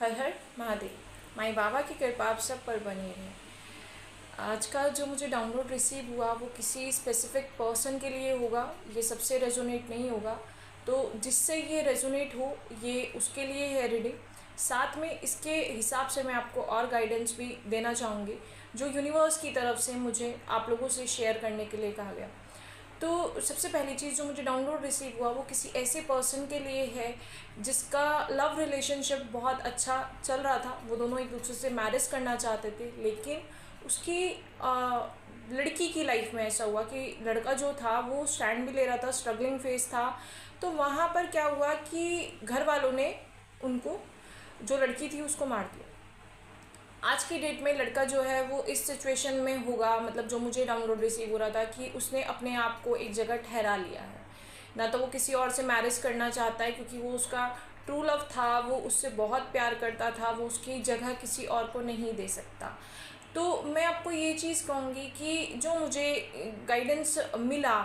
हर हर महादेव। माई बाबा की कृपा आप सब पर बनी रहे। आज का जो मुझे डाउनलोड रिसीव हुआ वो किसी स्पेसिफिक पर्सन के लिए होगा, ये सबसे रेजोनेट नहीं होगा। तो जिससे ये रेजोनेट हो ये उसके लिए है रीडिंग। साथ में इसके हिसाब से मैं आपको और गाइडेंस भी देना चाहूँगी जो यूनिवर्स की तरफ से मुझे आप लोगों से शेयर करने के लिए कहा गया। तो सबसे पहली चीज़ जो मुझे डाउनलोड रिसीव हुआ वो किसी ऐसे पर्सन के लिए है जिसका लव रिलेशनशिप बहुत अच्छा चल रहा था। वो दोनों एक दूसरे से मैरिज करना चाहते थे, लेकिन उसकी लड़की की लाइफ में ऐसा हुआ कि लड़का जो था वो स्टैंड भी ले रहा था, स्ट्रगलिंग फेस था। तो वहाँ पर क्या हुआ कि घर वालों ने उनको, जो लड़की थी उसको मार दिया। आज की डेट में लड़का जो है वो इस सिचुएशन में होगा, मतलब जो मुझे डाउनलोड रिसीव हो रहा था कि उसने अपने आप को एक जगह ठहरा लिया है। ना तो वो किसी और से मैरिज करना चाहता है क्योंकि वो उसका ट्रू लव था, वो उससे बहुत प्यार करता था, वो उसकी जगह किसी और को नहीं दे सकता। तो मैं आपको ये चीज़ कहूँगी कि जो मुझे गाइडेंस मिला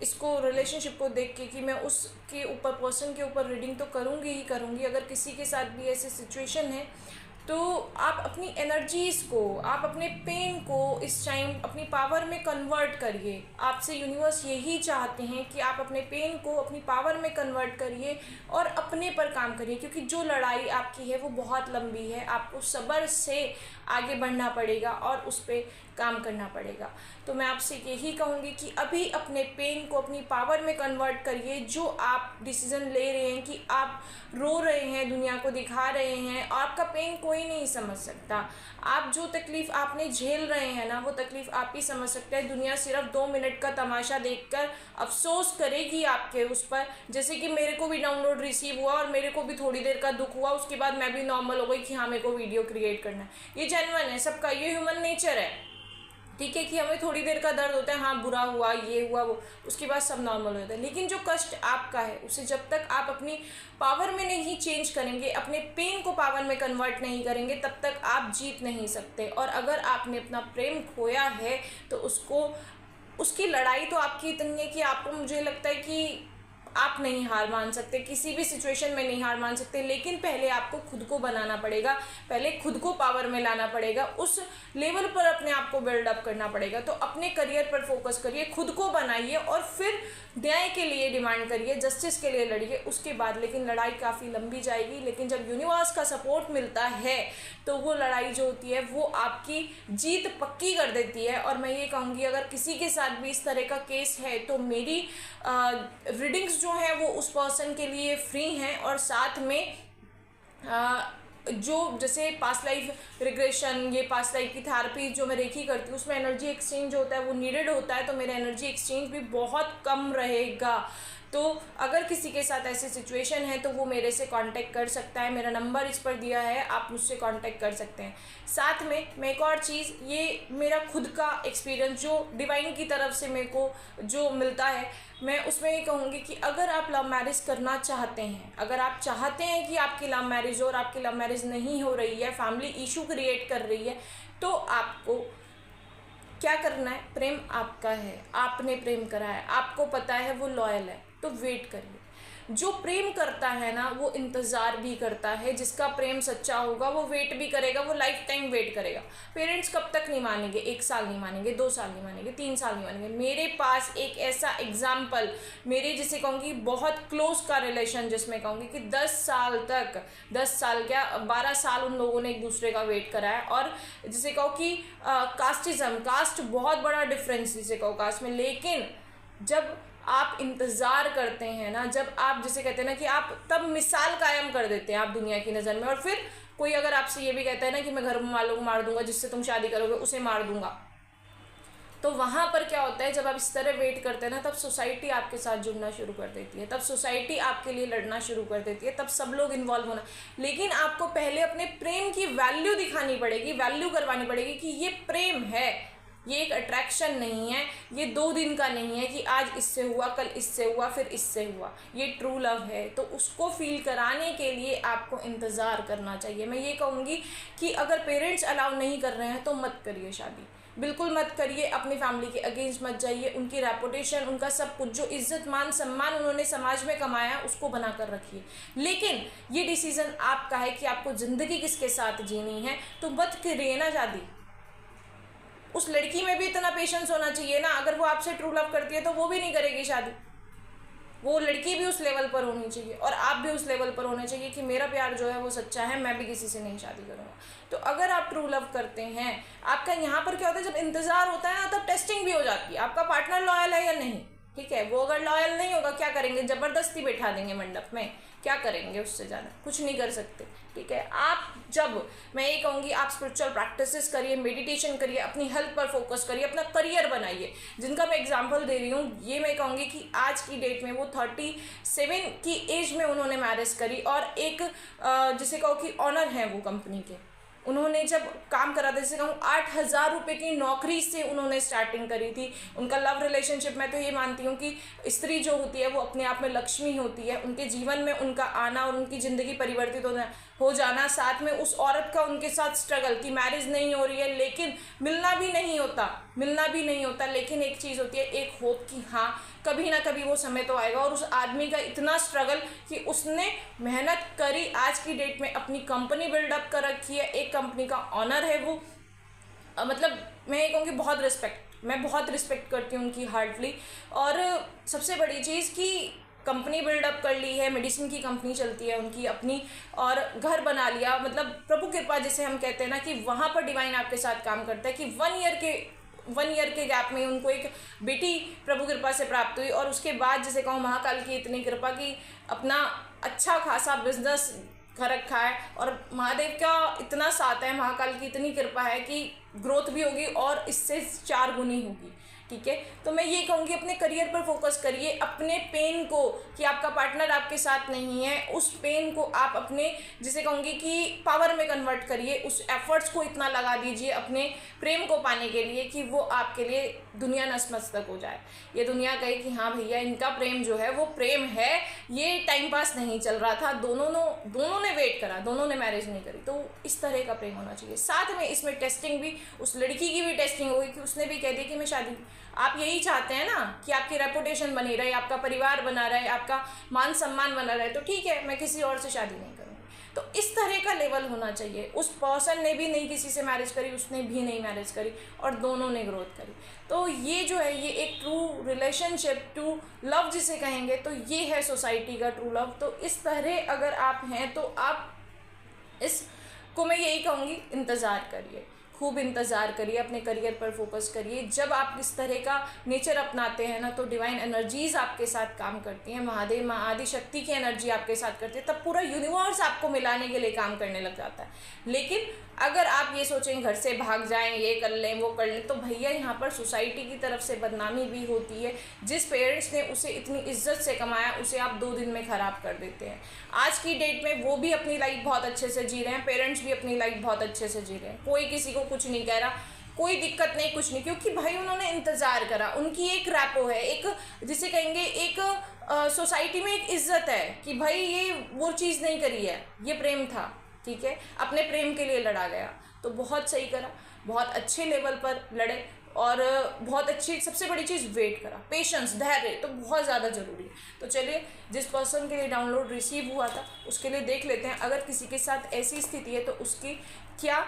इसको रिलेशनशिप को देख के कि मैं उसके ऊपर, पर्सन के ऊपर रीडिंग तो करूँगी ही करूँगी। अगर किसी के साथ भी ऐसी सिचुएशन है तो आप अपनी एनर्जीज़ को, आप अपने पेन को इस टाइम अपनी पावर में कन्वर्ट करिए। आपसे यूनिवर्स यही चाहते हैं कि आप अपने पेन को अपनी पावर में कन्वर्ट करिए और अपने पर काम करिए, क्योंकि जो लड़ाई आपकी है वो बहुत लंबी है। आपको सब्र से आगे बढ़ना पड़ेगा और उस पर काम करना पड़ेगा। तो मैं आपसे यही कहूँगी कि अभी अपने पेन को अपनी पावर में कन्वर्ट करिए। जो आप डिसीज़न ले रहे हैं कि आप रो रहे हैं, दुनिया को दिखा रहे हैं, आपका पेन कोई नहीं समझ सकता। आप जो तकलीफ़ आपने झेल रहे हैं ना, वो तकलीफ़ आप ही समझ सकते हैं। दुनिया सिर्फ 2 मिनट का तमाशा देखकर अफसोस करेगी आपके उस पर। जैसे कि मेरे को भी डाउनलोड रिसीव हुआ और मेरे को भी थोड़ी देर का दुख हुआ, उसके बाद मैं भी नॉर्मल हो गई कि हाँ मेरे को वीडियो क्रिएट करना है। ये जेन्युइन है सबका, ये ह्यूमन नेचर है। ठीक है कि हमें थोड़ी देर का दर्द होता है, हाँ बुरा हुआ, ये हुआ, वो, उसके बाद सब नॉर्मल हो जाता है। लेकिन जो कष्ट आपका है उसे जब तक आप अपनी पावर में नहीं चेंज करेंगे, अपने पेन को पावर में कन्वर्ट नहीं करेंगे, तब तक आप जीत नहीं सकते। और अगर आपने अपना प्रेम खोया है तो उसकी लड़ाई तो आपकी इतनी है कि आपको, मुझे लगता है कि आप नहीं हार मान सकते, किसी भी सिचुएशन में नहीं हार मान सकते। लेकिन पहले आपको खुद को बनाना पड़ेगा, पहले खुद को पावर में लाना पड़ेगा, उस लेवल पर अपने आप को बिल्डअप करना पड़ेगा। तो अपने करियर पर फोकस करिए, खुद को बनाइए और फिर न्याय के लिए डिमांड करिए, जस्टिस के लिए लड़िए। उसके बाद लेकिन लड़ाई काफ़ी लंबी जाएगी, लेकिन जब यूनिवर्स का सपोर्ट मिलता है तो वो लड़ाई जो होती है वो आपकी जीत पक्की कर देती है। और मैं ये कहूँगी अगर किसी के साथ भी इस तरह का केस है तो मेरी रीडिंग्स जो है वो उस पर्सन के लिए फ्री हैं। और साथ में जो जैसे पास्ट लाइफ रिग्रेशन, ये पास्ट लाइफ की थेरेपी जो मैं रेखी करती हूँ उसमें एनर्जी एक्सचेंज होता है, वो नीडेड होता है। तो मेरा एनर्जी एक्सचेंज भी बहुत कम रहेगा। तो अगर किसी के साथ ऐसी सिचुएशन है तो वो मेरे से कांटेक्ट कर सकता है, मेरा नंबर इस पर दिया है, आप मुझसे कांटेक्ट कर सकते हैं। साथ में मैं एक और चीज़, ये मेरा खुद का एक्सपीरियंस जो डिवाइन की तरफ से मेरे को जो मिलता है, मैं उसमें ये कहूँगी कि अगर आप लव मैरिज करना चाहते हैं, अगर आप चाहते हैं कि आपकी लव मैरिज हो और आपकी लव मैरिज नहीं हो रही है, फैमिली इशू क्रिएट कर रही है, तो आपको क्या करना है, प्रेम आपका है, आपने प्रेम करा है, आपको पता है वो लॉयल है, तो वेट करिए। जो प्रेम करता है ना वो इंतज़ार भी करता है, जिसका प्रेम सच्चा होगा वो वेट भी करेगा, वो लाइफ टाइम वेट करेगा। पेरेंट्स कब तक नहीं मानेंगे, 1 साल नहीं मानेंगे, 2 साल नहीं मानेंगे, 3 साल नहीं मानेंगे। मेरे पास एक ऐसा एग्जाम्पल, मेरे जिसे कहूँगी बहुत क्लोज का रिलेशन, जिसमें कहूँगी कि 10 साल तक, 10 साल क्या 12 साल उन लोगों ने एक दूसरे का वेट करा है। और जिसे कहो कि कास्टिज्म, कास्ट बहुत बड़ा डिफरेंस जिसे कहो कास्ट में, लेकिन जब आप इंतज़ार करते हैं ना, जब आप जिसे कहते हैं ना कि आप तब मिसाल कायम कर देते हैं आप दुनिया की नज़र में। और फिर कोई अगर आपसे ये भी कहता है ना कि मैं घर वालों को मार दूंगा, जिससे तुम शादी करोगे उसे मार दूंगा, तो वहाँ पर क्या होता है, जब आप इस तरह वेट करते हैं ना, तब सोसाइटी आपके साथ जुड़ना शुरू कर देती है, तब सोसाइटी आपके लिए लड़ना शुरू कर देती है, तब सब लोग इन्वॉल्व होना। लेकिन आपको पहले अपने प्रेम की वैल्यू दिखानी पड़ेगी, वैल्यू करवानी पड़ेगी कि ये प्रेम है, ये एक अट्रैक्शन नहीं है, ये 2 दिन का नहीं है कि आज इससे हुआ, कल इससे हुआ, फिर इससे हुआ, ये ट्रू लव है। तो उसको फील कराने के लिए आपको इंतज़ार करना चाहिए। मैं ये कहूँगी कि अगर पेरेंट्स अलाउ नहीं कर रहे हैं तो मत करिए शादी, बिल्कुल मत करिए, अपनी फैमिली के अगेंस्ट मत जाइए, उनकी रेपुटेशन, उनका सब कुछ जो इज्जत मान सम्मान उन्होंने समाज में कमाया उसको बनाकर रखिए। लेकिन ये डिसीजन आपका है कि आपको ज़िंदगी किसके साथ जीनी है, तो मत करिए ना शादी। उस लड़की में भी इतना पेशेंस होना चाहिए ना, अगर वो आपसे ट्रू लव करती है तो वो भी नहीं करेगी शादी। वो लड़की भी उस लेवल पर होनी चाहिए और आप भी उस लेवल पर होने चाहिए कि मेरा प्यार जो है वो सच्चा है, मैं भी किसी से नहीं शादी करूँगा। तो अगर आप ट्रू लव करते हैं, आपका यहाँ पर क्या होता है, जब इंतज़ार होता है ना तब टेस्टिंग भी हो जाती है, आपका पार्टनर लॉयल है या नहीं। ठीक है, वो अगर लॉयल नहीं होगा क्या करेंगे, ज़बरदस्ती बैठा देंगे मंडप में, क्या करेंगे उससे ज़्यादा, कुछ नहीं कर सकते। ठीक है, आप जब, मैं ये कहूँगी आप स्पिरिचुअल प्रैक्टिसेस करिए, मेडिटेशन करिए, अपनी हेल्थ पर फोकस करिए, अपना करियर बनाइए। जिनका मैं एग्जांपल दे रही हूँ, ये मैं कहूँगी कि आज की डेट में वो 37 की एज में उन्होंने मैरिज करी और एक जिसे कहो कि ऑनर है वो कंपनी के। उन्होंने जब काम करा था, जैसे कहूँ 8,000 रुपये की नौकरी से उन्होंने स्टार्टिंग करी थी। उनका लव रिलेशनशिप, मैं तो ये मानती हूँ कि स्त्री जो होती है वो अपने आप में लक्ष्मी होती है। उनके जीवन में उनका आना और उनकी ज़िंदगी परिवर्तित हो जाना, साथ में उस औरत का उनके साथ स्ट्रगल कि मैरिज नहीं हो रही है लेकिन मिलना भी नहीं होता, लेकिन एक चीज़ होती है, एक होप कि हाँ कभी ना कभी वो समय तो आएगा। और उस आदमी का इतना स्ट्रगल कि उसने मेहनत करी, आज की डेट में अपनी कंपनी बिल्डअप कर रखी है, एक कंपनी का ऑनर है वो। मतलब मैं ये कहूँगी मैं बहुत रिस्पेक्ट करती हूँ उनकी हार्डली। और सबसे बड़ी चीज़ कि कंपनी बिल्डअप कर ली है, मेडिसिन की कंपनी चलती है उनकी अपनी, और घर बना लिया। मतलब प्रभु कृपा जिसे हम कहते हैं ना, कि वहाँ पर डिवाइन आपके साथ काम करता है कि 1 ईयर के गैप में उनको एक बेटी प्रभु कृपा से प्राप्त हुई। और उसके बाद जिसे कहूँ महाकाल की इतनी कृपा कि अपना अच्छा खासा बिजनेस कर रखा है, और महादेव का इतना साथ है, महाकाल की इतनी कृपा है कि ग्रोथ भी होगी और इससे 4 गुनी होगी। ठीक है, तो मैं ये कहूँगी अपने करियर पर फोकस करिए। अपने पेन को, कि आपका पार्टनर आपके साथ नहीं है, उस पेन को आप अपने जिसे कहूँगी कि पावर में कन्वर्ट करिए। उस एफर्ट्स को इतना लगा दीजिए अपने प्रेम को पाने के लिए कि वो आपके लिए दुनिया नतमस्तक हो जाए। ये दुनिया कहे कि हाँ भैया इनका प्रेम जो है वो प्रेम है, ये टाइम पास नहीं चल रहा था, दोनों ने वेट करा, दोनों ने मैरिज नहीं करी। तो इस तरह का प्रेम होना चाहिए। साथ में इसमें टेस्टिंग भी, उस लड़की की भी टेस्टिंग होगी कि उसने भी कह दिया कि मैं शादी, आप यही चाहते हैं ना कि आपकी रेपुटेशन बनी रहे, आपका परिवार बना रहे, आपका मान सम्मान बना रहे, तो ठीक है मैं किसी और से शादी नहीं करूँगी। तो इस तरह का लेवल होना चाहिए। उस पर्सन ने भी नहीं किसी से मैरिज करी, उसने भी नहीं मैरिज करी, और दोनों ने ग्रोथ करी। तो ये जो है ये एक ट्रू रिलेशनशिप, ट्रू लव जिसे कहेंगे, तो ये है सोसाइटी का ट्रू लव। तो इस तरह अगर आप हैं तो आप इसको, मैं यही कहूँगी, इंतज़ार करिए, खूब इंतज़ार करिए, अपने करियर पर फोकस करिए। जब आप इस तरह का नेचर अपनाते हैं ना, तो डिवाइन एनर्जीज़ आपके साथ काम करती हैं, महादेव माँ आदि शक्ति की एनर्जी आपके साथ करती है, तब पूरा यूनिवर्स आपको मिलाने के लिए काम करने लग जाता है। लेकिन अगर आप ये सोचें घर से भाग जाएं, ये कर लें वो कर लें, तो भैया यहाँ पर सोसाइटी की तरफ से बदनामी भी होती है। जिस पेरेंट्स ने उसे इतनी इज्जत से कमाया, उसे आप 2 दिन में ख़राब कर देते हैं। आज की डेट में वो भी अपनी लाइफ बहुत अच्छे से जी रहे हैं, पेरेंट्स भी अपनी लाइफ बहुत अच्छे से जी रहे हैं, कोई किसी को कुछ नहीं कह रहा, कोई दिक्कत नहीं, कुछ नहीं, क्योंकि भाई उन्होंने इंतज़ार करा। उनकी एक रैपो है, एक जिसे कहेंगे एक सोसाइटी में एक इज्जत है कि भाई ये वो चीज़ नहीं करी है, ये प्रेम था। ठीक है, अपने प्रेम के लिए लड़ा गया, तो बहुत सही करा, बहुत अच्छे लेवल पर लड़े, और बहुत अच्छी, सबसे बड़ी चीज़ वेट करा, पेशेंस, धैर्य तो बहुत ज़्यादा ज़रूरी है। तो चलिए, जिस पर्सन के लिए डाउनलोड रिसीव हुआ था उसके लिए देख लेते हैं, अगर किसी के साथ ऐसी स्थिति है तो उसकी क्या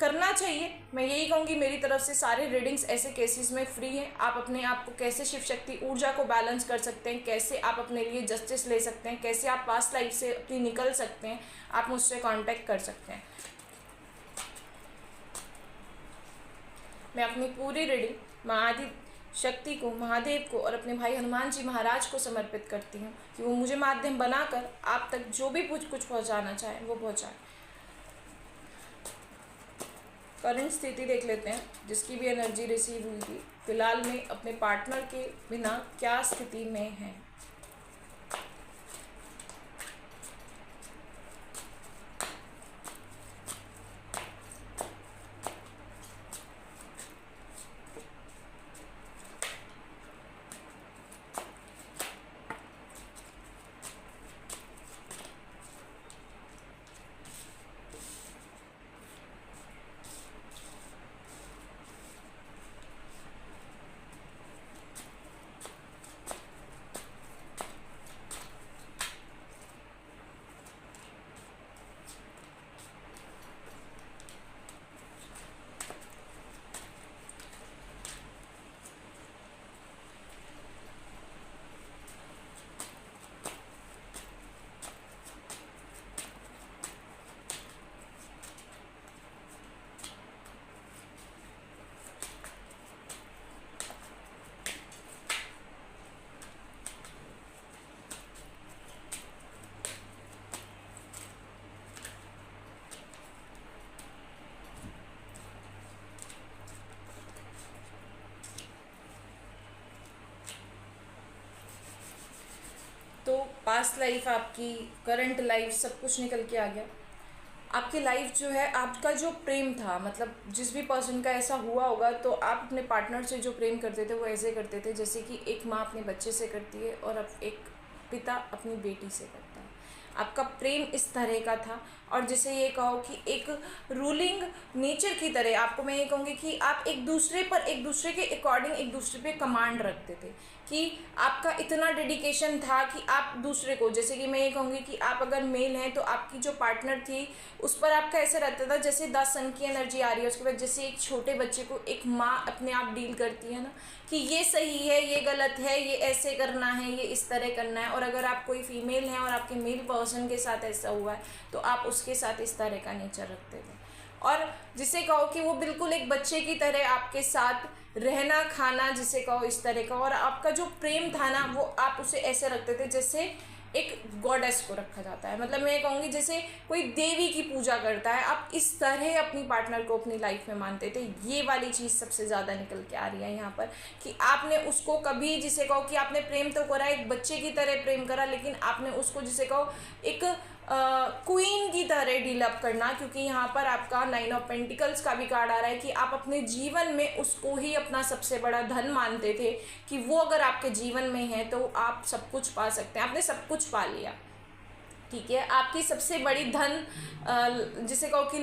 करना चाहिए। मैं यही कहूँगी, मेरी तरफ से सारे रीडिंग्स ऐसे केसेस में फ्री हैं। आप अपने आप को कैसे शिव शक्ति ऊर्जा को बैलेंस कर सकते हैं, कैसे आप अपने लिए जस्टिस ले सकते हैं, कैसे आप पास्ट लाइफ से अपनी निकल सकते हैं, आप मुझसे कांटेक्ट कर सकते हैं। मैं अपनी पूरी रीडिंग महाआदि शक्ति को, महादेव को और अपने भाई हनुमान जी महाराज को समर्पित करती हूँ कि वो मुझे माध्यम बनाकर आप तक जो भी कुछ पहुँचाना चाहें वो पहुँचाएं। करंट स्थिति देख लेते हैं, जिसकी भी एनर्जी रिसीव हुई थी, फिलहाल में अपने पार्टनर के बिना क्या स्थिति में है। पास्ट लाइफ, आपकी करंट लाइफ, सब कुछ निकल के आ गया। आपकी लाइफ जो है, आपका जो प्रेम था, मतलब जिस भी पर्सन का ऐसा हुआ होगा, तो आप अपने पार्टनर से जो प्रेम करते थे वो ऐसे करते थे जैसे कि एक माँ अपने बच्चे से करती है और अब एक पिता अपनी बेटी से करता है। आपका प्रेम इस तरह का था, और जिसे ये कहो कि एक रूलिंग नेचर की तरह, आपको मैं ये कहूँगी कि आप एक दूसरे के अकॉर्डिंग एक दूसरे पे कमांड रखते थे, कि आपका इतना डेडिकेशन था कि आप दूसरे को, जैसे कि मैं ये कहूँगी कि आप अगर मेल हैं तो आपकी जो पार्टनर थी उस पर आपका ऐसा रहता था जैसे 10 सन की एनर्जी आ रही है, उसके बाद जैसे एक छोटे बच्चे को एक माँ अपने आप डील करती है ना, कि ये सही है, ये गलत है, ये ऐसे करना है, ये इस तरह करना है। और अगर आप कोई फीमेल हैं और आपके मेल पर्सन के साथ ऐसा हुआ है तो आप उसके साथ इस तरह का नेचर रखते थे, और जिसे कहो कि वो बिल्कुल एक बच्चे की तरह आपके साथ रहना खाना, जिसे कहो इस तरह का। और आपका जो प्रेम था ना, वो आप उसे ऐसे रखते थे जैसे एक गॉडेस को रखा जाता है, मतलब मैं कहूँगी जैसे कोई देवी की पूजा करता है, आप इस तरह अपनी पार्टनर को अपनी लाइफ में मानते थे। ये वाली चीज़ सबसे ज़्यादा निकल के आ रही है यहाँ पर, कि आपने उसको कभी, जिसे कहो कि आपने प्रेम तो करा, एक बच्चे की तरह प्रेम करा, लेकिन आपने उसको, जिसे कहो एक क्वीन की तरह डीलअप करना, क्योंकि यहाँ पर आपका 9 ऑफ पेंटिकल्स का भी कार्ड आ रहा है कि आप अपने जीवन में उसको ही अपना सबसे बड़ा धन मानते थे, कि वो अगर आपके जीवन में है तो आप सब कुछ पा सकते हैं। आपने सब कुछ पा लिया, ठीक है। आपकी सबसे बड़ी धन, जिसे कहो कि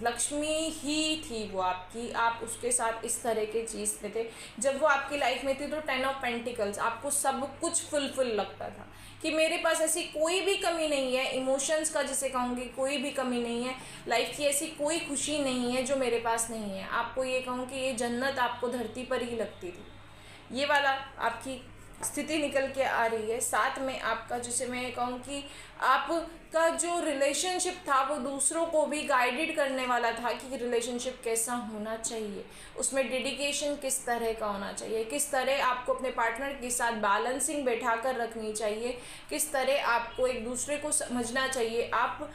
लक्ष्मी ही थी वो आपकी, आप उसके साथ इस तरह के चीज़ में थे। जब वो आपकी लाइफ में थी तो 10 ऑफ पेंटिकल्स, आपको सब कुछ फुलफिल लगता था कि मेरे पास ऐसी कोई भी कमी नहीं है, इमोशंस का जिसे कहूँगी कोई भी कमी नहीं है, लाइफ की ऐसी कोई खुशी नहीं है जो मेरे पास नहीं है। आपको ये कहूँ कि ये जन्नत आपको धरती पर ही लगती थी। ये वाला आपकी स्थिति निकल के आ रही है। साथ में आपका, जिसे मैं कहूँ कि आपका जो रिलेशनशिप था वो दूसरों को भी गाइडेड करने वाला था कि रिलेशनशिप कैसा होना चाहिए, उसमें डेडिकेशन किस तरह का होना चाहिए, किस तरह आपको अपने पार्टनर के साथ बैलेंसिंग बैठा कर रखनी चाहिए, किस तरह आपको एक दूसरे को समझना चाहिए। आप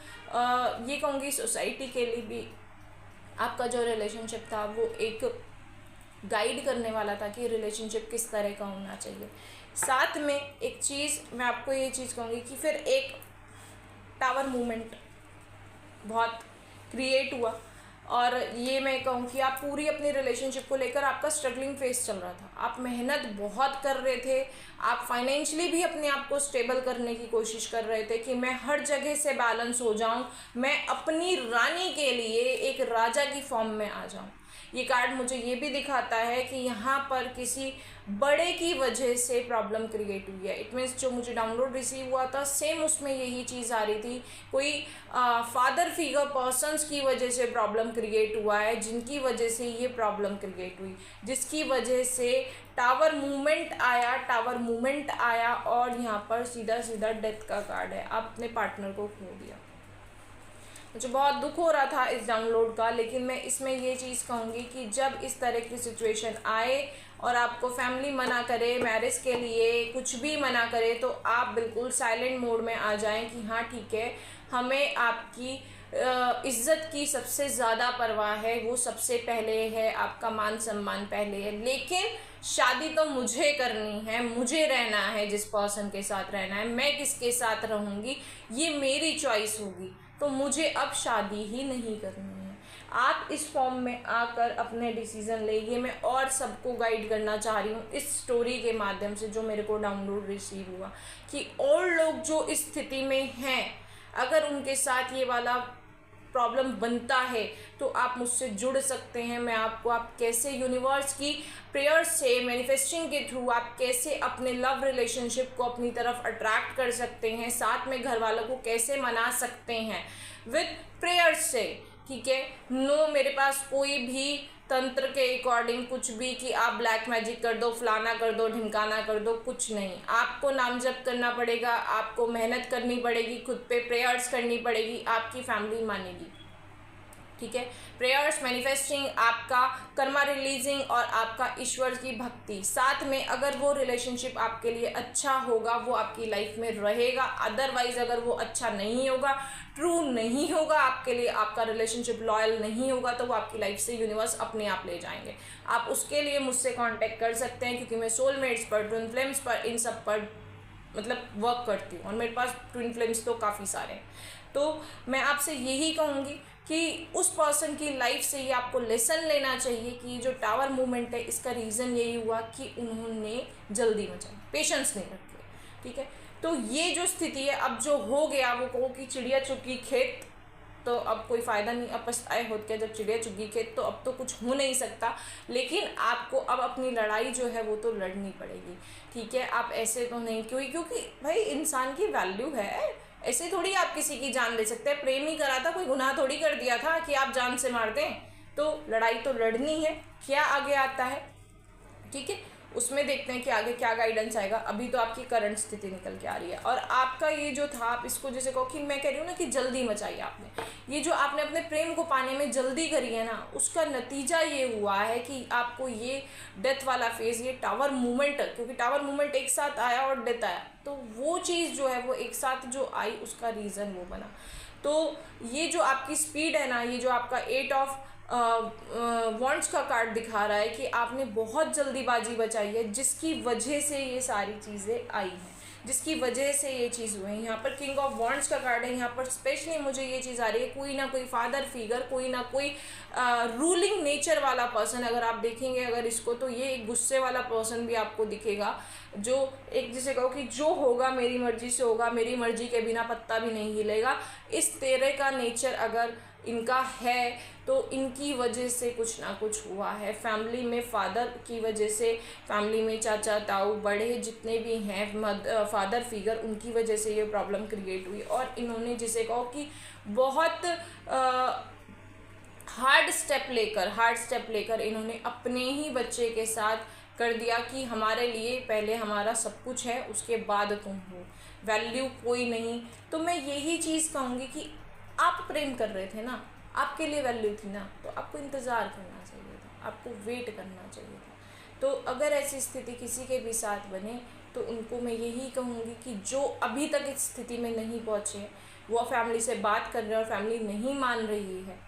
ये कहूँगी सोसाइटी के लिए भी आपका जो रिलेशनशिप था वो एक गाइड करने वाला था कि रिलेशनशिप किस तरह का होना चाहिए। साथ में एक चीज़ मैं आपको ये चीज़ कहूँगी कि फिर एक टावर मूवमेंट बहुत क्रिएट हुआ, और ये मैं कहूँ कि आप पूरी अपनी रिलेशनशिप को लेकर आपका स्ट्रगलिंग फेस चल रहा था, आप मेहनत बहुत कर रहे थे, आप फाइनेंशियली भी अपने आप को स्टेबल करने की कोशिश कर रहे थे कि मैं हर जगह से बैलेंस हो जाऊं, मैं अपनी रानी के लिए एक राजा की फॉर्म में आ जाऊं। ये कार्ड मुझे ये भी दिखाता है कि यहाँ पर किसी बड़े की वजह से प्रॉब्लम क्रिएट हुई है। इट मीन्स जो मुझे डाउनलोड रिसीव हुआ था सेम उसमें यही चीज़ आ रही थी, कोई फादर फिगर पर्सन्स की वजह से प्रॉब्लम क्रिएट हुआ है, जिनकी वजह से ये प्रॉब्लम क्रिएट हुई, जिसकी वजह से टावर मूवमेंट आया और यहाँ पर सीधा सीधा डेथ का कार्ड है। आप अपने पार्टनर को खो दिया। मुझे बहुत दुख हो रहा था इस डाउनलोड का, लेकिन मैं इसमें ये चीज़ कहूँगी कि जब इस तरह की सिचुएशन आए और आपको फैमिली मना करे, मैरिज के लिए कुछ भी मना करे, तो आप बिल्कुल साइलेंट मोड में आ जाएं कि हाँ ठीक है, हमें आपकी इज्जत की सबसे ज़्यादा परवाह है, वो सबसे पहले है, आपका मान सम्मान पहले है, लेकिन शादी तो मुझे करनी है, मुझे रहना है, जिस पर्सन के साथ रहना है, मैं किसके साथ रहूँगी ये मेरी चॉइस होगी, तो मुझे अब शादी ही नहीं करनी है। आप इस फॉर्म में आकर अपने डिसीज़न ले, ये मैं और सबको गाइड करना चाह रही हूँ इस स्टोरी के माध्यम से जो मेरे को डाउनलोड रिसीव हुआ, कि और लोग जो इस स्थिति में हैं, अगर उनके साथ ये वाला प्रॉब्लम बनता है तो आप मुझसे जुड़ सकते हैं। मैं आपको, आप कैसे यूनिवर्स की प्रेयर से, मैनिफेस्टिंग के थ्रू आप कैसे अपने लव रिलेशनशिप को अपनी तरफ अट्रैक्ट कर सकते हैं, साथ में घर वालों को कैसे मना सकते हैं विद प्रेयर से, ठीक है। नो मेरे पास कोई भी तंत्र के अकॉर्डिंग कुछ भी कि आप ब्लैक मैजिक कर दो, फलाना कर दो, ढिमकाना कर दो, कुछ नहीं। आपको नाम जप करना पड़ेगा, आपको मेहनत करनी पड़ेगी, खुद पे प्रेयर्स करनी पड़ेगी, आपकी फैमिली मानेगी, ठीक है। प्रेयर्स, मैनिफेस्टिंग, आपका कर्मा रिलीजिंग और आपका ईश्वर की भक्ति, साथ में अगर वो रिलेशनशिप आपके लिए अच्छा होगा वो आपकी लाइफ में रहेगा, अदरवाइज अगर वो अच्छा नहीं होगा, ट्रू नहीं होगा आपके लिए, आपका रिलेशनशिप लॉयल नहीं होगा, तो वो आपकी लाइफ से यूनिवर्स अपने आप ले जाएंगे। आप उसके लिए मुझसे कांटेक्ट कर सकते हैं, क्योंकि मैं सोलमेट्स पर, ट्विन फ्लेम्स पर, इन सब पर मतलब वर्क करती हूँ, और मेरे पास ट्विन फ्लेम्स तो काफ़ी सारे हैं। तो मैं आपसे यही कहूँगी कि उस पर्सन की लाइफ से ये आपको लेसन लेना चाहिए कि जो टावर मूवमेंट है इसका रीज़न यही हुआ कि उन्होंने जल्दी मचाई, पेशेंस नहीं रखी, ठीक है। तो ये जो स्थिति है, अब जो हो गया वो कहो कि चिड़िया चुगी खेत, तो अब कोई फ़ायदा नहीं, अब पछताए होत क्या, जब चिड़िया चुगी खेत तो अब तो कुछ हो नहीं सकता। लेकिन आपको अब अपनी लड़ाई जो है वो तो लड़नी पड़ेगी, ठीक है। आप ऐसे तो नहीं, क्योंकि भाई इंसान की वैल्यू है, ऐसे थोड़ी आप किसी की जान ले सकते हैं। प्रेम ही करा था, कोई गुनाह थोड़ी कर दिया था कि आप जान से मार दें। तो लड़ाई तो लड़नी है, क्या आगे आता है, ठीक है, उसमें देखते हैं कि आगे क्या गाइडेंस आएगा। अभी तो आपकी करंट स्थिति निकल के आ रही है, और आपका ये जो था, आप इसको जैसे कहो कि मैं कह रही हूँ ना कि जल्दी मचाई आपने, ये जो आपने अपने प्रेम को पाने में जल्दी करी है ना, उसका नतीजा ये हुआ है कि आपको ये डेथ वाला फेज, ये टावर मूवमेंट, क्योंकि टावर मूवमेंट एक साथ आया और डेथ आया, तो वो चीज़ जो है वो एक साथ जो आई उसका रीज़न वो बना। तो ये जो आपकी स्पीड है ना, ये जो आपका 8 ऑफ वॉन्ट्स का कार्ड दिखा रहा है कि आपने बहुत जल्दीबाजी बचाई है, जिसकी वजह से ये सारी चीज़ें आई हैं, जिसकी वजह से ये चीज़ हुई है। यहाँ पर किंग ऑफ वॉन्ट्स का कार्ड है, यहाँ पर स्पेशली मुझे ये चीज़ आ रही है, कोई ना कोई फादर फिगर, कोई ना कोई रूलिंग नेचर वाला पर्सन, अगर आप देखेंगे अगर इसको, तो ये एक गुस्से वाला पर्सन भी आपको दिखेगा, जो एक जिसे कहो कि जो होगा मेरी मर्जी से होगा, मेरी मर्जी के बिना पत्ता भी नहीं हिलेगा, इस तरह का नेचर अगर इनका है, तो इनकी वजह से कुछ ना कुछ हुआ है फैमिली में, फादर की वजह से, फैमिली में चाचा ताऊ बड़े जितने भी हैं फादर फिगर, उनकी वजह से ये प्रॉब्लम क्रिएट हुई। और इन्होंने जिसे कहो कि बहुत हार्ड स्टेप लेकर इन्होंने अपने ही बच्चे के साथ कर दिया कि हमारे लिए पहले हमारा सब कुछ है, उसके बाद तुम हो, वैल्यू कोई नहीं। तो मैं यही चीज़ कहूँगी कि आप प्रेम कर रहे थे ना, आपके लिए वैल्यू थी ना, तो आपको इंतज़ार करना चाहिए था, आपको वेट करना चाहिए था। तो अगर ऐसी स्थिति किसी के भी साथ बने, तो उनको मैं यही कहूँगी कि जो अभी तक इस स्थिति में नहीं पहुँचे, वो फैमिली से बात कर रहे हैं और फैमिली नहीं मान रही है,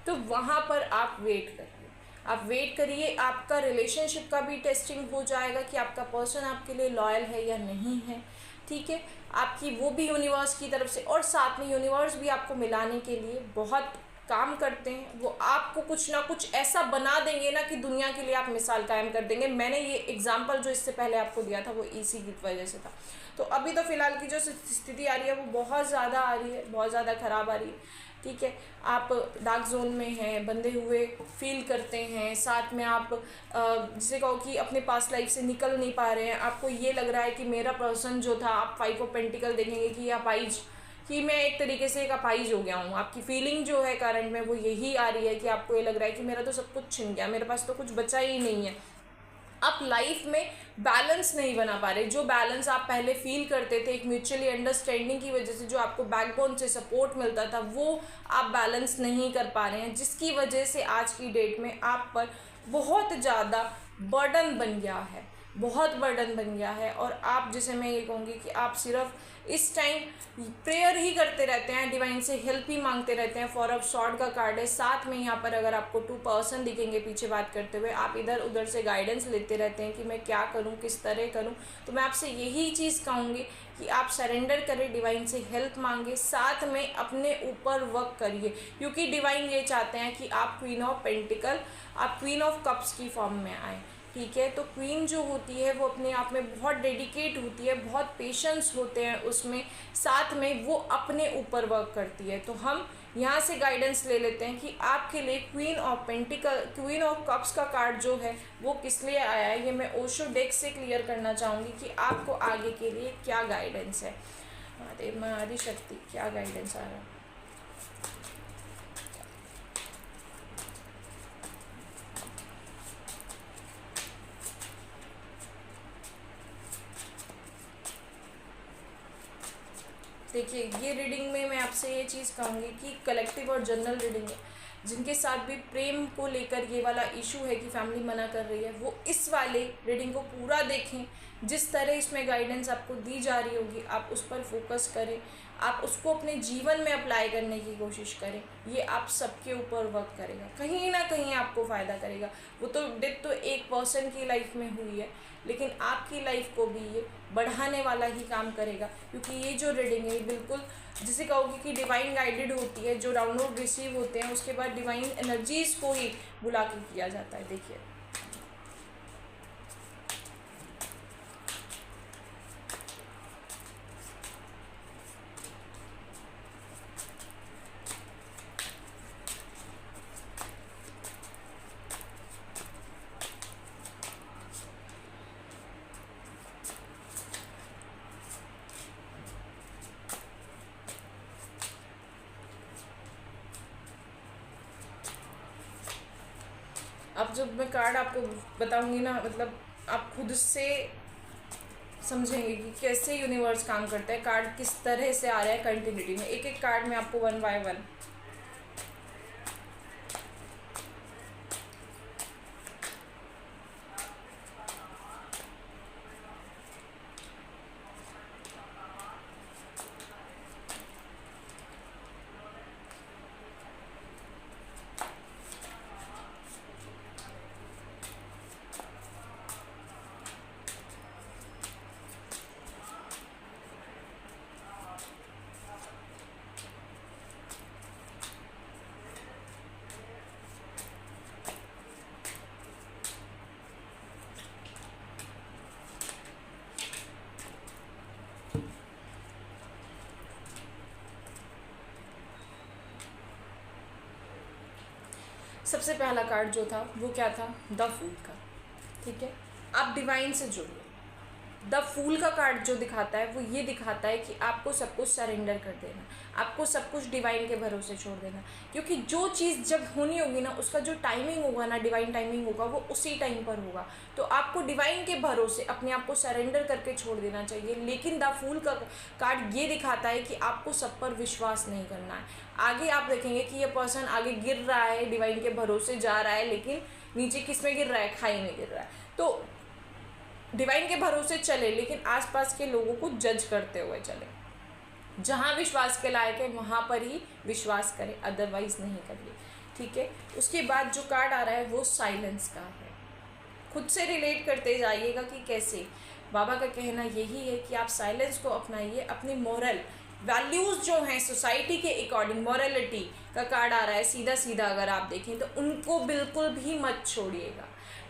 तो वहाँ पर आप वेट करिए, आप वेट करिए। आपका रिलेशनशिप का भी टेस्टिंग हो जाएगा कि आपका पर्सन आपके लिए लॉयल है या नहीं है, ठीक है। आपकी वो भी यूनिवर्स की तरफ से, और साथ में यूनिवर्स भी आपको मिलाने के लिए बहुत काम करते हैं। वो आपको कुछ ना कुछ ऐसा बना देंगे ना कि दुनिया के लिए आप मिसाल कायम कर देंगे। मैंने ये एग्जाम्पल जो इससे पहले आपको दिया था वो इसी की वजह से था। तो अभी तो फिलहाल की जो स्थिति आ रही है वो बहुत ज़्यादा आ रही है, बहुत ज़्यादा ख़राब आ रही है, ठीक है। आप डार्क जोन में हैं, बंधे हुए फील करते हैं, साथ में आप जिसे कहो कि अपने पास्ट लाइफ से निकल नहीं पा रहे हैं। आपको ये लग रहा है कि मेरा पर्सन जो था, आप 5 ऑफ पेंटिकल देखेंगे कि अपाइज, कि मैं एक तरीके से एक अपाइज हो गया हूँ। आपकी फीलिंग जो है करंट में वो यही आ रही है कि आपको ये लग रहा है कि मेरा तो सब कुछ छिन गया, मेरे पास तो कुछ बचा ही नहीं है। आप लाइफ में बैलेंस नहीं बना पा रहे। जो बैलेंस आप पहले फील करते थे, एक म्यूचुअली अंडरस्टैंडिंग की वजह से जो आपको बैकबोन से सपोर्ट मिलता था, वो आप बैलेंस नहीं कर पा रहे हैं, जिसकी वजह से आज की डेट में आप पर बहुत ज़्यादा बर्डन बन गया है, बहुत बर्डन बन गया है। और आप, जैसे मैं ये कहूँगी कि आप सिर्फ इस टाइम प्रेयर ही करते रहते हैं, डिवाइन से हेल्प ही मांगते रहते हैं। 4 ऑफ सॉर्ड का कार्ड है, साथ में यहाँ पर अगर आपको 2 पर्सन दिखेंगे पीछे बात करते हुए, आप इधर उधर से गाइडेंस लेते रहते हैं कि मैं क्या करूँ, किस तरह करूँ। तो मैं आपसे यही चीज़ कहूँगी कि आप सरेंडर करें, डिवाइन से हेल्प मांगे, साथ में अपने ऊपर वर्क करिए, क्योंकि डिवाइन ये चाहते हैं कि आप क्वीन ऑफ पेंटिकल, आप क्वीन ऑफ कप्स की फॉर्म में आए, ठीक है। तो क्वीन जो होती है वो अपने आप में बहुत डेडिकेट होती है, बहुत पेशेंस होते हैं उसमें, साथ में वो अपने ऊपर वर्क करती है। तो हम यहाँ से गाइडेंस ले लेते हैं कि आपके लिए queen of pentacle, queen of cups का कार्ड जो है वो किस लिए आया है, ये मैं ओशो डेक से क्लियर करना चाहूँगी कि आपको आगे के लिए क्या गाइडेंस है। महादेव महाआदि शक्ति, क्या गाइडेंस आ रहा है। देखिए, ये रीडिंग में मैं आपसे ये चीज़ कहूँगी कि कलेक्टिव और जनरल रीडिंग है, जिनके साथ भी प्रेम को लेकर ये वाला इशू है कि फैमिली मना कर रही है, वो इस वाले रीडिंग को पूरा देखें। जिस तरह इसमें गाइडेंस आपको दी जा रही होगी, आप उस पर फोकस करें। आप उसको अपने जीवन में अप्लाई करने की कोशिश करें। ये आप सबके ऊपर वर्क करेगा, कहीं ना कहीं आपको फ़ायदा करेगा। वो तो डेथ तो एक पर्सन की लाइफ में हुई है, लेकिन आपकी लाइफ को भी ये बढ़ाने वाला ही काम करेगा, क्योंकि ये जो रीडिंग है बिल्कुल जिसे कहोगे कि डिवाइन गाइडेड होती है। जो डाउनलोड रिसीव होते हैं उसके बाद डिवाइन एनर्जीज़ को ही बुला के किया जाता है। देखिए, अब जब मैं कार्ड आपको बताऊंगी ना, मतलब आप खुद से समझेंगे कि कैसे यूनिवर्स काम करता है, कार्ड किस तरह से आ रहा है कंटिन्यूटी में। एक एक कार्ड में आपको वन बाय वन सबसे पहला कार्ड जो था वो क्या था, द फूल का। ठीक है, आप डिवाइन से जुड़िए। द फूल का कार्ड जो दिखाता है वो ये दिखाता है कि आपको सब कुछ सरेंडर कर देना, आपको सब कुछ डिवाइन के भरोसे छोड़ देना, क्योंकि जो चीज़ जब होनी होगी ना उसका जो टाइमिंग होगा ना, डिवाइन टाइमिंग होगा, वो उसी टाइम पर होगा। तो आपको डिवाइन के भरोसे अपने आप को सरेंडर करके छोड़ देना चाहिए। लेकिन द फूल का कार्ड ये दिखाता है कि आपको सब पर विश्वास नहीं करना है। आगे आप देखेंगे कि ये पर्सन आगे गिर रहा है, डिवाइन के भरोसे जा रहा है, लेकिन नीचे किस में गिर रहा है, खाई में गिर रहा है। तो डिवाइन के भरोसे चले, लेकिन आसपास के लोगों को जज करते हुए चले। जहाँ विश्वास के लायक है वहाँ पर ही विश्वास करें, अदरवाइज नहीं करिए। ठीक है, उसके बाद जो कार्ड आ रहा है वो साइलेंस का है। खुद से रिलेट करते जाइएगा कि कैसे। बाबा का कहना यही है कि आप साइलेंस को अपनाइए। अपनी मॉरल वैल्यूज़ जो हैं सोसाइटी के अकॉर्डिंग, मॉरलिटी का कार्ड आ रहा है सीधा सीधा, अगर आप देखें तो उनको बिल्कुल भी मत छोड़िएगा।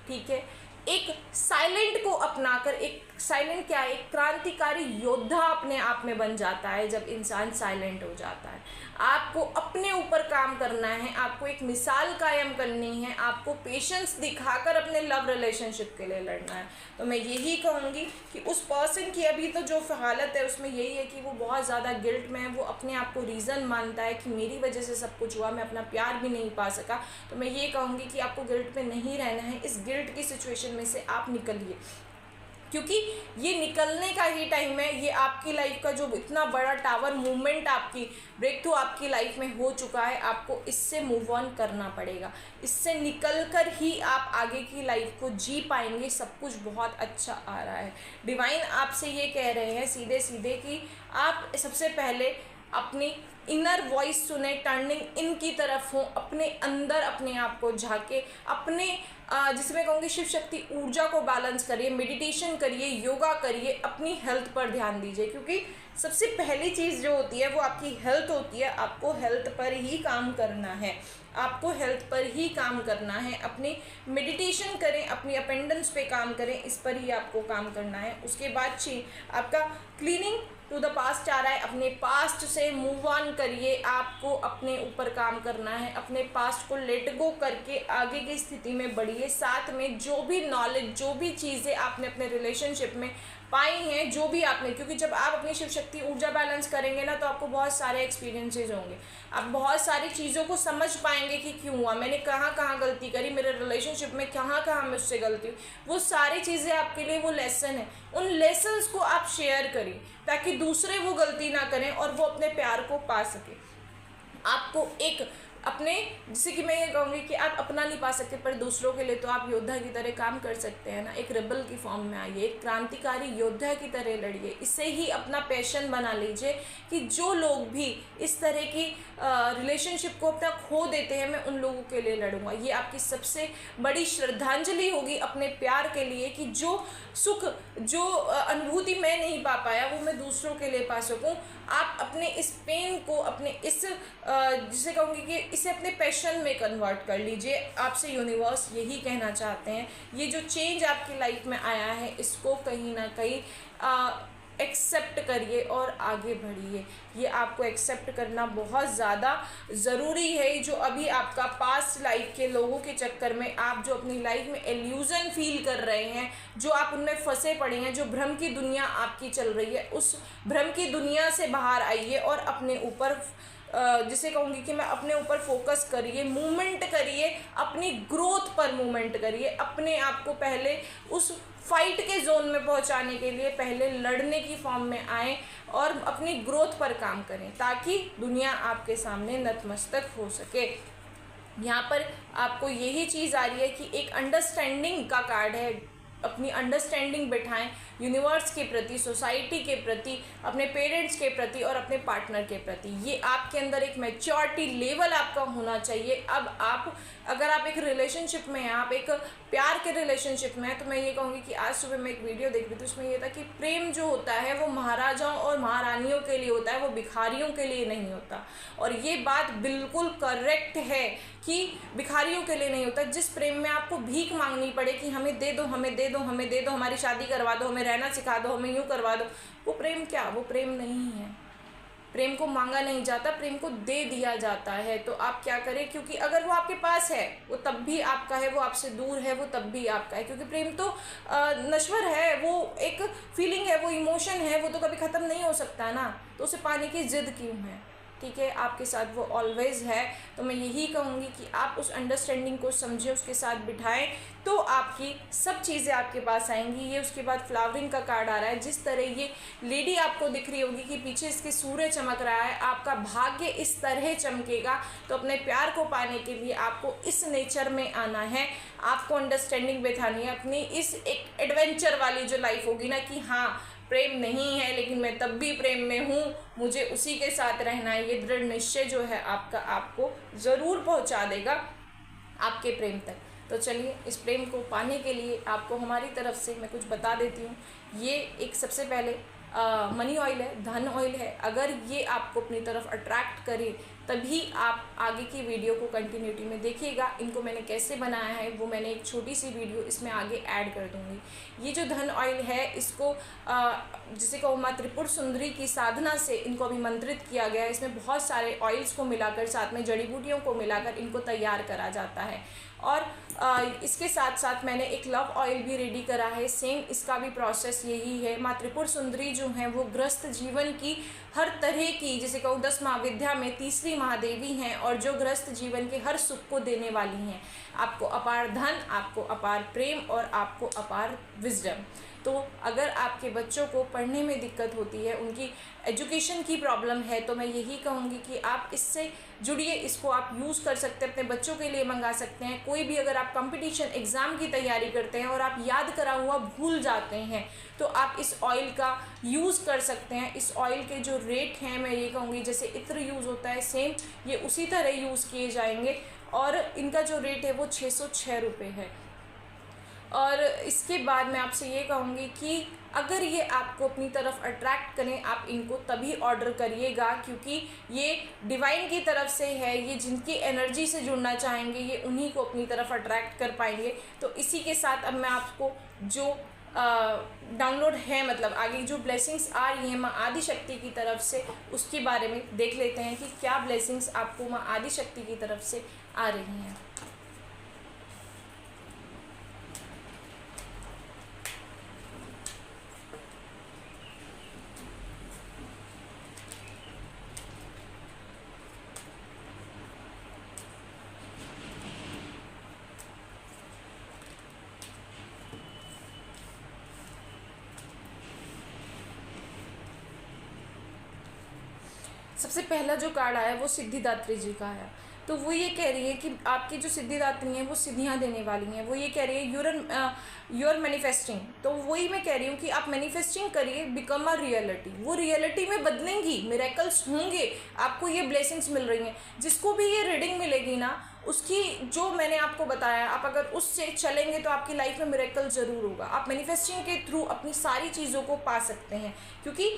ठीक है, एक साइलेंट को अपनाकर, एक साइलेंट क्या है, एक क्रांतिकारी योद्धा अपने आप में बन जाता है जब इंसान साइलेंट हो जाता है। आपको अपने ऊपर काम करना है, आपको एक मिसाल कायम करनी है, आपको पेशेंस दिखाकर अपने लव रिलेशनशिप के लिए लड़ना है। तो मैं यही कहूँगी कि उस पर्सन की अभी तो जो हालत है उसमें यही है कि वो बहुत ज़्यादा गिल्ट में है। वो अपने आप को रीज़न मानता है कि मेरी वजह से सब कुछ हुआ, मैं अपना प्यार भी नहीं पा सका। तो मैं ये कहूँगी कि आपको गिल्ट में नहीं रहना है। इस गिल्ट की सिचुएशन में से आप निकलिए, क्योंकि ये निकलने का ही टाइम है। ये आपकी लाइफ का जो इतना बड़ा टावर मूवमेंट, आपकी ब्रेक थ्रू आपकी लाइफ में हो चुका है, आपको इससे मूव ऑन करना पड़ेगा। इससे निकलकर ही आप आगे की लाइफ को जी पाएंगे। सब कुछ बहुत अच्छा आ रहा है। डिवाइन आपसे ये कह रहे हैं सीधे सीधे कि आप सबसे पहले अपनी इनर वॉइस सुने, टर्निंग इन की तरफ हो, अपने अंदर अपने आप को झाके, अपने जिसे मैं कहूँगी शिव शक्ति ऊर्जा को बैलेंस करिए, मेडिटेशन करिए, योगा करिए, अपनी हेल्थ पर ध्यान दीजिए, क्योंकि सबसे पहली चीज़ जो होती है वो आपकी हेल्थ होती है। आपको हेल्थ पर ही काम करना है, आपको हेल्थ पर ही काम करना है। अपनी मेडिटेशन करें, अपनी अपेंडेंस पे काम करें, इस पर ही आपको काम करना है। उसके बाद आपका क्लीनिंग टू द पास्ट आ रहा है। अपने पास्ट से मूव ऑन करिए, आपको अपने ऊपर काम करना है। अपने पास्ट को लेट गो करके आगे की स्थिति में बढ़िए। साथ में जो भी नॉलेज, जो भी चीज़ें आपने अपने रिलेशनशिप में पाई हैं, जो भी आपने, क्योंकि जब आप अपनी शिव शक्ति ऊर्जा बैलेंस करेंगे ना तो आपको बहुत सारे एक्सपीरियंसेस होंगे। आप बहुत सारी चीज़ों को समझ पाएंगे कि क्यों हुआ, मैंने कहाँ कहाँ गलती करी, मेरे रिलेशनशिप में कहाँ कहाँ मुझसे गलती हुई। वो सारी चीज़ें आपके लिए वो लेसन है। उन लेसन्स को आप शेयर करिए ताकि दूसरे वो गलती ना करें और वो अपने प्यार को पा सके। आपको एक अपने, जैसे कि मैं ये कहूँगी कि आप अपना नहीं पा सकते पर दूसरों के लिए तो आप योद्धा की तरह काम कर सकते हैं ना। एक रेबल की फॉर्म में आइए, एक क्रांतिकारी योद्धा की तरह लड़िए। इससे ही अपना पैशन बना लीजिए कि जो लोग भी इस तरह की रिलेशनशिप को अपना खो देते हैं, मैं उन लोगों के लिए लड़ूंगा। ये आपकी सबसे बड़ी श्रद्धांजलि होगी अपने प्यार के लिए कि जो सुख, जो अनुभूति मैं नहीं पा पाया वो मैं दूसरों के लिए पा सकूं। आप अपने इस पेन को, अपने इस जिसे कहूँगी कि इसे अपने पैशन में कन्वर्ट कर लीजिए। आपसे यूनिवर्स यही कहना चाहते हैं। ये जो चेंज आपकी लाइफ में आया है इसको कहीं ना कहीं एक्सेप्ट करिए और आगे बढ़िए। ये आपको एक्सेप्ट करना बहुत ज़्यादा ज़रूरी है। जो अभी आपका पास्ट लाइफ के लोगों के चक्कर में आप जो अपनी लाइफ में एल्यूज़न फील कर रहे हैं, जो आप उनमें फंसे पड़े हैं, जो भ्रम की दुनिया आपकी चल रही है, उस भ्रम की दुनिया से बाहर आइए और अपने ऊपर जिसे कहूँगी कि मैं अपने ऊपर फोकस करिए, मूवमेंट करिए, अपनी ग्रोथ पर मूवमेंट करिए। अपने आप को पहले उस फाइट के जोन में पहुंचाने के लिए पहले लड़ने की फॉर्म में आएँ और अपनी ग्रोथ पर काम करें ताकि दुनिया आपके सामने नतमस्तक हो सके। यहाँ पर आपको यही चीज़ आ रही है कि एक अंडरस्टैंडिंग का कार्ड है। अपनी अंडरस्टैंडिंग बिठाएं यूनिवर्स के प्रति, सोसाइटी के प्रति, अपने पेरेंट्स के प्रति और अपने पार्टनर के प्रति। ये आपके अंदर एक मैच्योरिटी लेवल आपका होना चाहिए। अब आप, अगर आप एक रिलेशनशिप में हैं, आप एक प्यार के रिलेशनशिप में हैं, तो मैं ये कहूँगी कि आज सुबह मैं एक वीडियो देख रही थी, उसमें ये था कि प्रेम जो होता है वो महाराजाओं और महारानियों के लिए होता है, वो भिखारियों के लिए नहीं होता। और ये बात बिल्कुल करेक्ट है कि भिखारियों के लिए नहीं होता। जिस प्रेम में आपको भीख मांगनी पड़े कि हमें दे दो, हमें दे दो, हमें दे दो, हमारी शादी करवा दो, हमें रहना सिखा दो, हमें यूँ करवा दो, वो प्रेम क्या, वो प्रेम नहीं है। प्रेम को मांगा नहीं जाता, प्रेम को दे दिया जाता है। तो आप क्या करें, क्योंकि अगर वो आपके पास है वो तब भी आपका है, वो आपसे दूर है वो तब भी आपका है, क्योंकि प्रेम तो नश्वर है, वो एक फीलिंग है, वो इमोशन है, वो तो कभी ख़त्म नहीं हो सकता ना। तो उसे पाने की जिद क्यों है? ठीक है, आपके साथ वो ऑलवेज़ है। तो मैं यही कहूँगी कि आप उस अंडरस्टैंडिंग को समझें, उसके साथ बिठाएं, तो आपकी सब चीज़ें आपके पास आएंगी। ये उसके बाद फ्लावरिंग का कार्ड आ रहा है। जिस तरह ये लेडी आपको दिख रही होगी कि पीछे इसके सूर्य चमक रहा है, आपका भाग्य इस तरह चमकेगा। तो अपने प्यार को पाने के लिए आपको इस नेचर में आना है, आपको अंडरस्टैंडिंग बिठानी है। अपनी इस एक एडवेंचर वाली जो लाइफ होगी ना कि हाँ प्रेम नहीं है लेकिन मैं तब भी प्रेम में हूँ, मुझे उसी के साथ रहना है, ये दृढ़ निश्चय जो है आपका आपको ज़रूर पहुँचा देगा आपके प्रेम तक। तो चलिए, इस प्रेम को पाने के लिए आपको हमारी तरफ से मैं कुछ बता देती हूँ। ये एक सबसे पहले मनी ऑयल है, धन ऑयल है। अगर ये आपको अपनी तरफ अट्रैक्ट करे तभी आप आगे की वीडियो को कंटिन्यूटी में देखिएगा। इनको मैंने कैसे बनाया है वो मैंने एक छोटी सी वीडियो इसमें आगे ऐड कर दूँगी। ये जो धन ऑयल है इसको जिसे कहो माँ त्रिपुर सुंदरी की साधना से इनको अभिमंत्रित किया गया है। इसमें बहुत सारे ऑयल्स को मिलाकर, साथ में जड़ी बूटियों को मिलाकर इनको तैयार करा जाता है। और इसके साथ साथ मैंने एक लव ऑयल भी रेडी करा है। सेम इसका भी प्रोसेस यही है। माँ त्रिपुर सुंदरी जो हैं वो ग्रस्त जीवन की हर तरह की, जिसे कहूँ 10 महाविद्या में तीसरी महादेवी हैं और जो ग्रस्त जीवन के हर सुख को देने वाली हैं। आपको अपार धन, आपको अपार प्रेम और आपको अपार विजडम। तो अगर आपके बच्चों को पढ़ने में दिक्कत होती है, उनकी एजुकेशन की प्रॉब्लम है, तो मैं यही कहूँगी कि आप इससे जुड़िए। इसको आप यूज़ कर सकते हैं, अपने बच्चों के लिए मंगा सकते हैं। कोई भी अगर आप कंपटीशन एग्ज़ाम की तैयारी करते हैं और आप याद करा हुआ भूल जाते हैं तो आप इस ऑयल का यूज़ कर सकते हैं। इस ऑयल के जो रेट हैं मैं ये कहूँगी जैसे इत्र यूज़ होता है सेम ये उसी तरह यूज़ किए जाएंगे और इनका जो रेट है वो 606 रुपये है। और इसके बाद मैं आपसे ये कहूँगी कि अगर ये आपको अपनी तरफ अट्रैक्ट करें, आप इनको तभी ऑर्डर करिएगा क्योंकि ये डिवाइन की तरफ से है। ये जिनकी एनर्जी से जुड़ना चाहेंगे ये उन्हीं को अपनी तरफ अट्रैक्ट कर पाएंगे। तो इसी के साथ अब मैं आपको जो डाउनलोड है, मतलब आगे जो ब्लेसिंग्स आ रही हैं माँ आदिशक्ति की तरफ से, उसके बारे में देख लेते हैं कि क्या ब्लेसिंग्स आपको माँ आदिशक्ति की तरफ से आ रही हैं। सबसे पहला जो कार्ड आया वो सिद्धिदात्री जी का है। तो वो ये कह रही है कि आपकी जो सिद्धिदात्री हैं वो सिद्धियाँ देने वाली हैं। वो ये कह रही है यूर मैनिफेस्टिंग, तो वही मैं कह रही हूँ कि आप मैनिफेस्टिंग करिए, बिकम अ रियलिटी। वो रियलिटी में बदलेंगी, मिरेकल्स होंगे, आपको ये ब्लेसिंग्स मिल रही हैं। जिसको भी ये रीडिंग मिलेगी ना, उसकी जो मैंने आपको बताया, आप अगर उससे चलेंगे तो आपकी लाइफ में मिरेकल ज़रूर होगा। आप मैनिफेस्टिंग के थ्रू अपनी सारी चीज़ों को पा सकते हैं, क्योंकि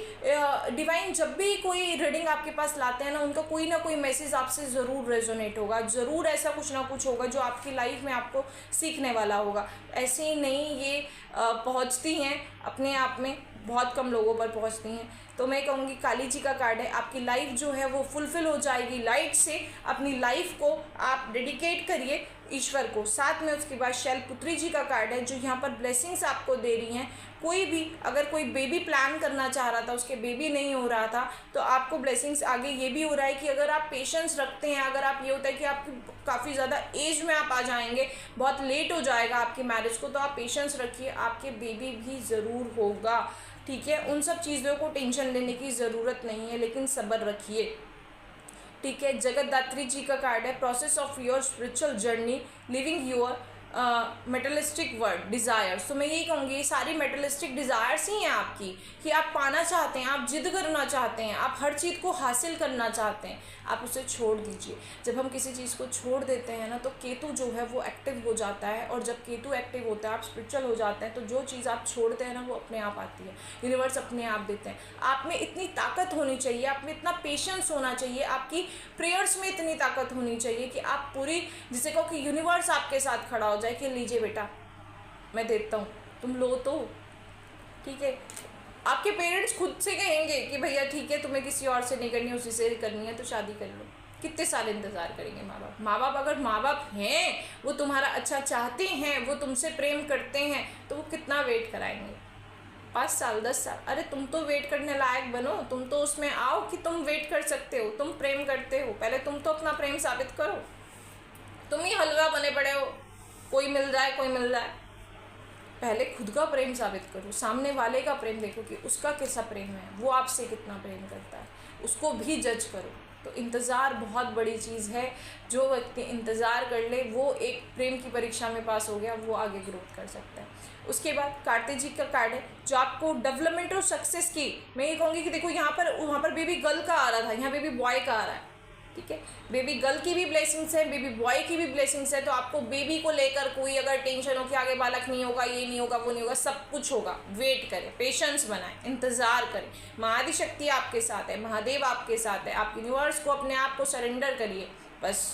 डिवाइन जब भी कोई रीडिंग आपके पास लाते हैं ना, उनका कोई ना कोई मैसेज आपसे ज़रूर रेजोनेट होगा, ज़रूर ऐसा कुछ ना कुछ होगा जो आपकी लाइफ में आपको सीखने वाला होगा। ऐसे ही नहीं ये पहुंचती हैं अपने आप में, बहुत कम लोगों पर पहुंचती हैं। तो मैं कहूँगी काली जी का कार्ड है, आपकी लाइफ जो है वो फुलफिल हो जाएगी लाइट से। अपनी लाइफ को आप डेडिकेट करिए ईश्वर को। साथ में उसके बाद शैलपुत्री जी का कार्ड है, जो यहाँ पर ब्लेसिंग्स आपको दे रही हैं। कोई भी अगर कोई बेबी प्लान करना चाह रहा था, उसके बेबी नहीं हो रहा था, तो आपको ब्लेसिंग्स आगे ये भी हो रहा है कि अगर आप पेशेंस रखते हैं, अगर आप, ये होता है कि आपकी काफ़ी ज़्यादा एज में आप आ जाएंगे, बहुत लेट हो जाएगा आपकी मैरिज को, तो आप पेशेंस रखिए, आपके बेबी भी ज़रूर होगा। ठीक है, उन सब चीज़ों को टेंशन लेने की ज़रूरत नहीं है, लेकिन सब्र रखिए। ठीक है, जगतदात्री जी का कार्ड है, process of your spiritual journey, living your मेटलिस्टिक word desires. तो मैं यही कहूँगी, ये सारी मेटलिस्टिक डिज़ायर्स ही हैं आपकी, कि आप पाना चाहते हैं, आप जिद करना चाहते हैं, आप हर चीज़ को हासिल करना चाहते हैं, आप उसे छोड़ दीजिए। जब हम किसी चीज़ को छोड़ देते हैं ना, तो केतु जो है वो एक्टिव हो जाता है, और जब केतु एक्टिव होता है, आप स्पिरिचुअल हो जाते हैं, तो जो चीज़ आप छोड़ते हैं ना, वो अपने आप आती है, यूनिवर्स अपने आप देते हैं। आप में इतनी ताकत होनी चाहिए, आप में इतना पेशेंस होना चाहिए, आपकी प्रेयर्स में इतनी ताकत होनी चाहिए कि आप पूरी, जिसे कहो कि यूनिवर्स आपके साथ खड़ा हो जाए कि लीजिए बेटा, मैं देता हूँ, तुम लो तो। ठीक है, आपके पेरेंट्स खुद से कहेंगे कि भैया ठीक है, तुम्हें किसी और से नहीं करनी, उसी से करनी है तो शादी कर लो। कितने साल इंतज़ार करेंगे माँ बाप? माँ बाप अगर माँ बाप हैं, वो तुम्हारा अच्छा चाहते हैं, वो तुमसे प्रेम करते हैं, तो वो कितना वेट कराएंगे? 5 साल, 10 साल? अरे तुम तो वेट करने लायक बनो, तुम तो उसमें आओ कि तुम वेट कर सकते हो, तुम प्रेम करते हो। पहले तुम तो अपना प्रेम साबित करो। तुम ही हलवा बने पड़े हो, कोई मिल जाए कोई मिल जाए। पहले खुद का प्रेम साबित करो, सामने वाले का प्रेम देखो कि उसका कैसा प्रेम है, वो आपसे कितना प्रेम करता है, उसको भी जज करो। तो इंतज़ार बहुत बड़ी चीज़ है। जो व्यक्ति इंतज़ार कर ले, वो एक प्रेम की परीक्षा में पास हो गया, वो आगे ग्रोथ कर सकता है। उसके बाद कार्तिक जी का कार्ड है, जो आपको डेवलपमेंट और सक्सेस की, मैं ये कहूँगी कि देखो यहाँ पर, वहाँ पर बेबी गर्ल का आ रहा था, यहाँ बेबी बॉय का आ रहा है। ठीक है, बेबी गर्ल की भी ब्लेसिंग्स है, बेबी बॉय की भी ब्लेसिंग्स है। तो आपको बेबी को लेकर कोई अगर टेंशन हो कि आगे बालक नहीं होगा, ये नहीं होगा, वो नहीं होगा, सब कुछ होगा। वेट करें, पेशेंस बनाएं, इंतज़ार करें। महाआदिशक्ति आपके साथ है, महादेव आपके साथ है। आप यूनिवर्स को, अपने आप को सरेंडर करिए बस।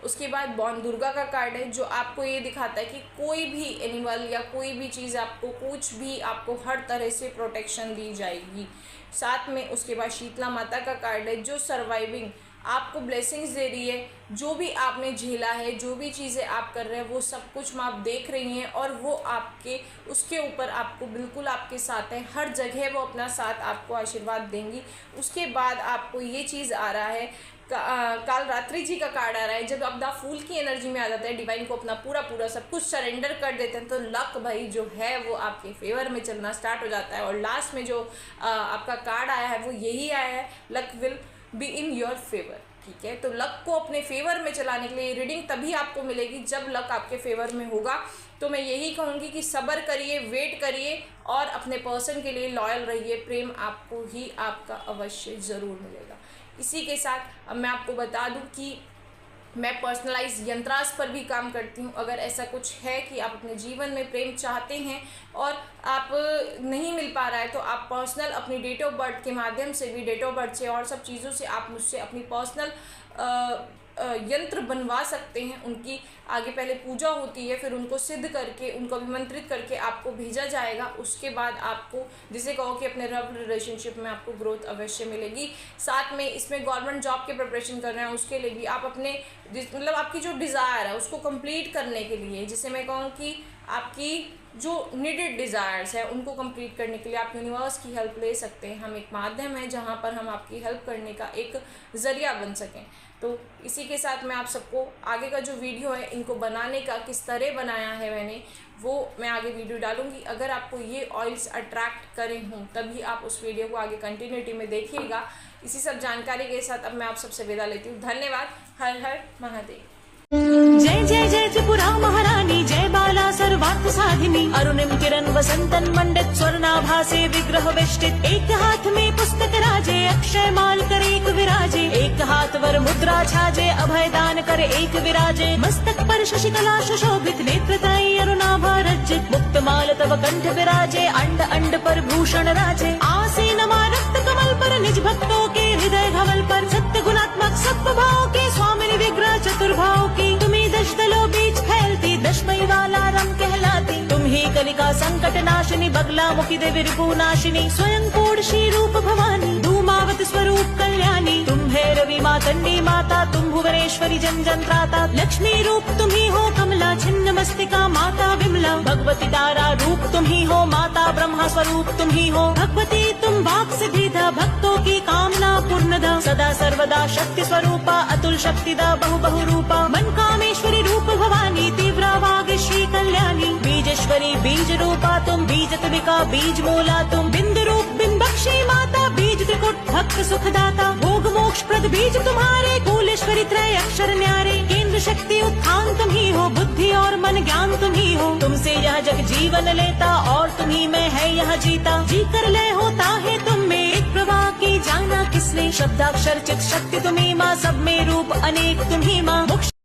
उसके बाद बॉन दुर्गा का कार्ड है, जो आपको ये दिखाता है कि कोई भी एनिमल या कोई भी चीज़ आपको, कुछ भी आपको हर तरह से प्रोटेक्शन दी जाएगी। साथ में उसके बाद शीतला माता का कार्ड है, जो सर्वाइविंग आपको ब्लेसिंग्स दे रही है। जो भी आपने झेला है, जो भी चीज़ें आप कर रहे हैं, वो सब कुछ माँ आप देख रही हैं, और वो आपके, उसके ऊपर आपको बिल्कुल आपके साथ है, हर जगह वो अपना साथ आपको आशीर्वाद देंगी। उसके बाद आपको ये चीज़ आ रहा है, काल रात्रि जी का कार्ड आ रहा है। जब आप द फूल की एनर्जी में आ जाते हैं, डिवाइन को अपना पूरा सब कुछ सरेंडर कर देते हैं, तो लक भाई जो है वो आपके फेवर में चलना स्टार्ट हो जाता है। और लास्ट में जो आपका कार्ड आया है वो यही आया है, luck will be in your favour. ठीक है, तो लक को अपने फेवर में चलाने के लिए रीडिंग तभी आपको मिलेगी जब लक आपके फेवर में होगा। तो मैं यही कहूँगी कि सब्र करिए, वेट करिए, और अपने पर्सन के लिए लॉयल रहिए। प्रेम आपको ही आपका अवश्य ज़रूर मिलेगा। इसी के साथ अब मैं आपको बता दूं कि मैं पर्सनलाइज यंत्रास पर भी काम करती हूं। अगर ऐसा कुछ है कि आप अपने जीवन में प्रेम चाहते हैं और आप नहीं मिल पा रहा है, तो आप पर्सनल अपनी डेट ऑफ बर्थ के माध्यम से भी, डेट ऑफ बर्थ से और सब चीज़ों से आप मुझसे अपनी पर्सनल यंत्र बनवा सकते हैं। उनकी आगे पहले पूजा होती है, फिर उनको सिद्ध करके, उनको अभिमंत्रित करके आपको भेजा जाएगा। उसके बाद आपको, जिसे कहो कि अपने लव रिलेशनशिप में आपको ग्रोथ अवश्य मिलेगी। साथ में इसमें गवर्नमेंट जॉब के प्रिपरेशन कर रहे हैं, उसके लिए भी आप अपने, मतलब आपकी जो डिज़ायर है उसको कंप्लीट करने के लिए, जिसे मैं कहूँ कि आपकी जो नीडेड डिज़ायर्स है उनको कंप्लीट करने के लिए आप यूनिवर्स की हेल्प ले सकते हैं। हम एक माध्यम है जहाँ पर हम आपकी हेल्प करने का एक ज़रिया बन सकें। तो इसी के साथ मैं आप सबको आगे का जो वीडियो है, इनको बनाने का किस तरह बनाया है मैंने, वो मैं आगे वीडियो डालूंगी। अगर आपको ये ऑयल्स अट्रैक्ट करें हों, तभी आप उस वीडियो को आगे कंटिन्यूटी में देखिएगा। इसी सब जानकारी के साथ अब मैं आप सबसे विदा लेती हूँ। धन्यवाद। हर हर महादेव। जय जय जय त्रिपुरा महारानी, जय बाला सर्वार्थ साधिनी, अरुणिम किरण वसंतन मंडित स्वर्णाभासे विग्रह वेष्टित, एक हाथ में पुस्तक राजे, अक्षय माल कर एक विराजे, एक हाथ वर मुद्रा छाजे, अभय दान कर एक विराजे, मस्तक पर शशिकला सुशोभित, नेत्र तय अरुणाभा रज्जित, मुक्त माल तव कंठ विराजे, अंड अंड पर भूषण राजे, आसीन रक्त कमल पर निज भक्तों के हृदय धवल पर, सत्य गुणात्मक सत्व भाव के स्वामिनी विग्रह चतुर्भाव की, तुम्ही दश दलों बीच फैलती, दशमई वाला रम कहलाती, तुम ही कलिका संकट नाशिनी, बगला मुखी देवी रिपु नाशिनी, स्वयं कोडशी रूप भवानी, धूमावत स्वरूप कल्याणी, तुम है रवि मातंडी माता, तुम भुवनेश्वरी जन जन त्राता, लक्ष्मी रूप तुम ही हो कमला, छिन्न मस्तिका माता विमला, भगवती तारा रूप तुम ही हो, माता ब्रह्मा स्वरूप तुम ही हो, भगवती तुम वाक सिद्धिदा, भक्तों की कामना पूर्णदा, सदा सर्वदा शक्ति स्वरूपा, अतुल शक्तिदा बहु बहु रूपा, मन कामेश्वरी रूप भवानी, तीव्रा वाग श्री कल्याणी, बीजेश्वरी बीज रूपा तुम, बीज तुलिका बीज मूला तुम, बिंदु रूप बिंबक्षी माता, बीज त्रिकुट भक्त सुखदाता, भोग मोक्ष प्रद बीज तुम्हारे, कूलेश्वरी त्रय अक्षर न्यारे, केंद्र शक्ति उत्थान तुम ही हो, बुद्धि और मन ज्ञान तुम ही हो, तुमसे यह जग जीवन लेता, और तुम्ही में है यह जीता, जी कर लय होता है तुम में, एक प्रवाह की जाना किसने, शब्दाक्षर चित शक्ति तुम्ही माँ, सब में रूप अनेक तुम्ही माँ,